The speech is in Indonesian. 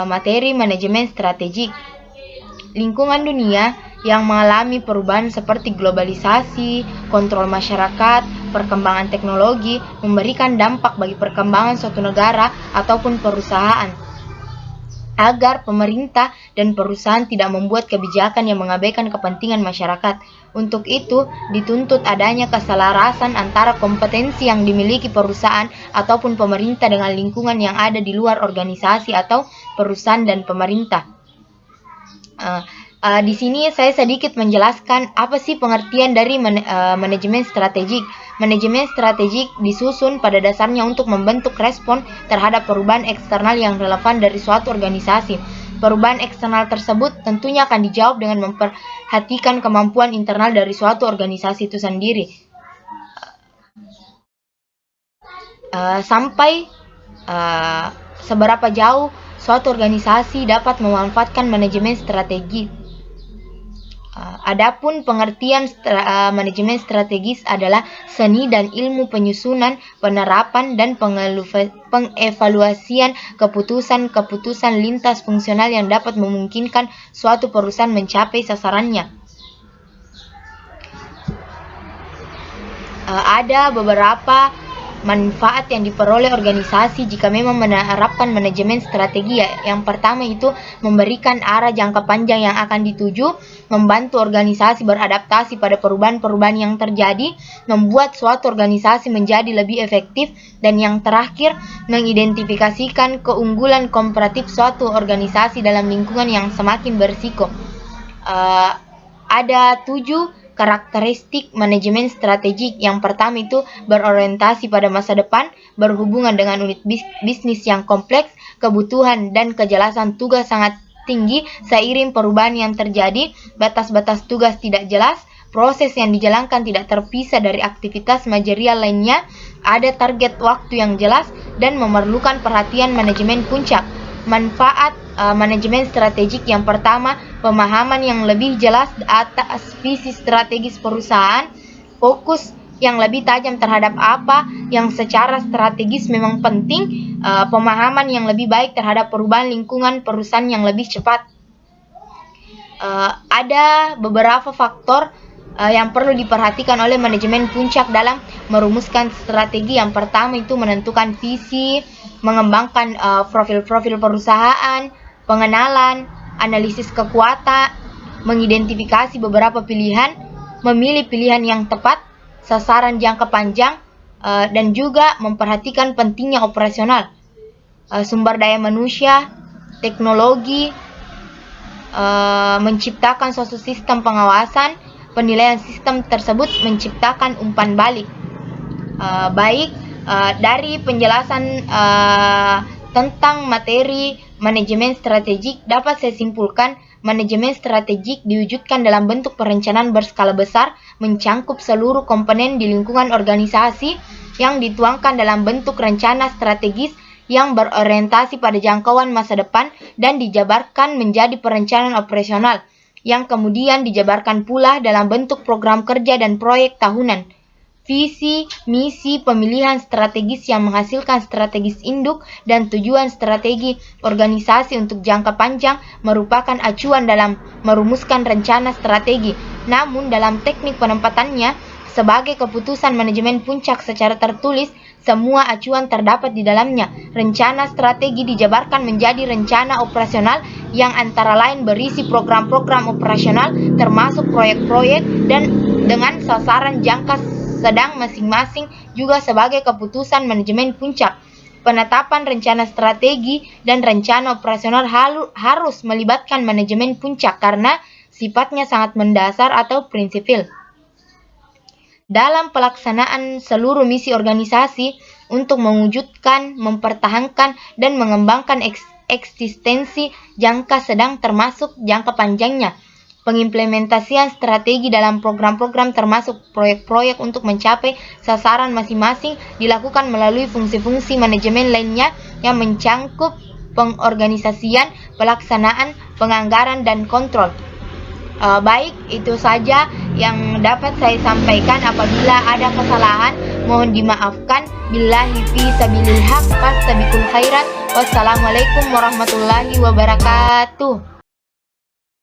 materi manajemen strategik. Lingkungan dunia yang mengalami perubahan seperti globalisasi, kontrol masyarakat, perkembangan teknologi memberikan dampak bagi perkembangan suatu negara ataupun perusahaan. Agar pemerintah dan perusahaan tidak membuat kebijakan yang mengabaikan kepentingan masyarakat. Untuk itu, dituntut adanya keselarasan antara kompetensi yang dimiliki perusahaan ataupun pemerintah dengan lingkungan yang ada di luar organisasi atau perusahaan dan pemerintah. Di sini saya sedikit menjelaskan apa sih pengertian dari manajemen strategik. Manajemen strategik disusun pada dasarnya untuk membentuk respon terhadap perubahan eksternal yang relevan dari suatu organisasi. Perubahan eksternal tersebut tentunya akan dijawab dengan memperhatikan kemampuan internal dari suatu organisasi itu sendiri. Sampai seberapa jauh suatu organisasi dapat memanfaatkan manajemen strategi. Adapun pengertian manajemen strategis adalah seni dan ilmu penyusunan, penerapan, dan pengevaluasian keputusan-keputusan lintas fungsional yang dapat memungkinkan suatu perusahaan mencapai sasarannya. Ada beberapa manfaat yang diperoleh organisasi jika memang menerapkan manajemen strategi. Yang pertama itu memberikan arah jangka panjang yang akan dituju, membantu organisasi beradaptasi pada perubahan-perubahan yang terjadi, membuat suatu organisasi menjadi lebih efektif, dan yang terakhir mengidentifikasikan keunggulan komparatif suatu organisasi dalam lingkungan yang semakin berisiko. Ada 7 karakteristik manajemen strategik. Yang pertama itu berorientasi pada masa depan, berhubungan dengan unit bisnis yang kompleks, kebutuhan dan kejelasan tugas sangat tinggi seiring perubahan yang terjadi, batas-batas tugas tidak jelas, proses yang dijalankan tidak terpisah dari aktivitas manajerial lainnya, ada target waktu yang jelas, dan memerlukan perhatian manajemen puncak. Manfaat manajemen strategik yang pertama, pemahaman yang lebih jelas atas visi strategis perusahaan, fokus yang lebih tajam terhadap apa yang secara strategis memang penting, pemahaman yang lebih baik terhadap perubahan lingkungan perusahaan yang lebih cepat. Ada beberapa faktor yang perlu diperhatikan oleh manajemen puncak dalam merumuskan strategi. Yang pertama itu menentukan visi, mengembangkan profil-profil perusahaan, pengenalan, analisis kekuatan, mengidentifikasi beberapa pilihan, memilih pilihan yang tepat, sasaran jangka panjang, dan juga memperhatikan pentingnya operasional, sumber daya manusia, teknologi, menciptakan suatu sistem pengawasan, penilaian sistem tersebut menciptakan umpan balik. Dari penjelasan tentang materi manajemen strategik dapat saya simpulkan, manajemen strategik diwujudkan dalam bentuk perencanaan berskala besar, mencangkup seluruh komponen di lingkungan organisasi yang dituangkan dalam bentuk rencana strategis yang berorientasi pada jangkauan masa depan dan dijabarkan menjadi perencanaan operasional yang kemudian dijabarkan pula dalam bentuk program kerja dan proyek tahunan. Visi, misi, pemilihan strategis yang menghasilkan strategis induk dan tujuan strategi organisasi untuk jangka panjang merupakan acuan dalam merumuskan rencana strategi. Namun dalam teknik penempatannya sebagai keputusan manajemen puncak secara tertulis, semua acuan terdapat di dalamnya. Rencana strategi dijabarkan menjadi rencana operasional yang antara lain berisi program-program operasional termasuk proyek-proyek dan dengan sasaran jangka sedang masing-masing juga sebagai keputusan manajemen puncak. Penetapan rencana strategi dan rencana operasional harus melibatkan manajemen puncak karena sifatnya sangat mendasar atau prinsipil. Dalam pelaksanaan seluruh misi organisasi untuk mewujudkan, mempertahankan, dan mengembangkan eksistensi jangka sedang termasuk jangka panjangnya. Pengimplementasian strategi dalam program-program termasuk proyek-proyek untuk mencapai sasaran masing-masing dilakukan melalui fungsi-fungsi manajemen lainnya yang mencangkup pengorganisasian, pelaksanaan, penganggaran, dan kontrol. Baik, itu saja yang dapat saya sampaikan. Apabila ada kesalahan, mohon dimaafkan. Billahi fi sabilil haq, fastabiqul khairat. Wassalamualaikum warahmatullahi wabarakatuh.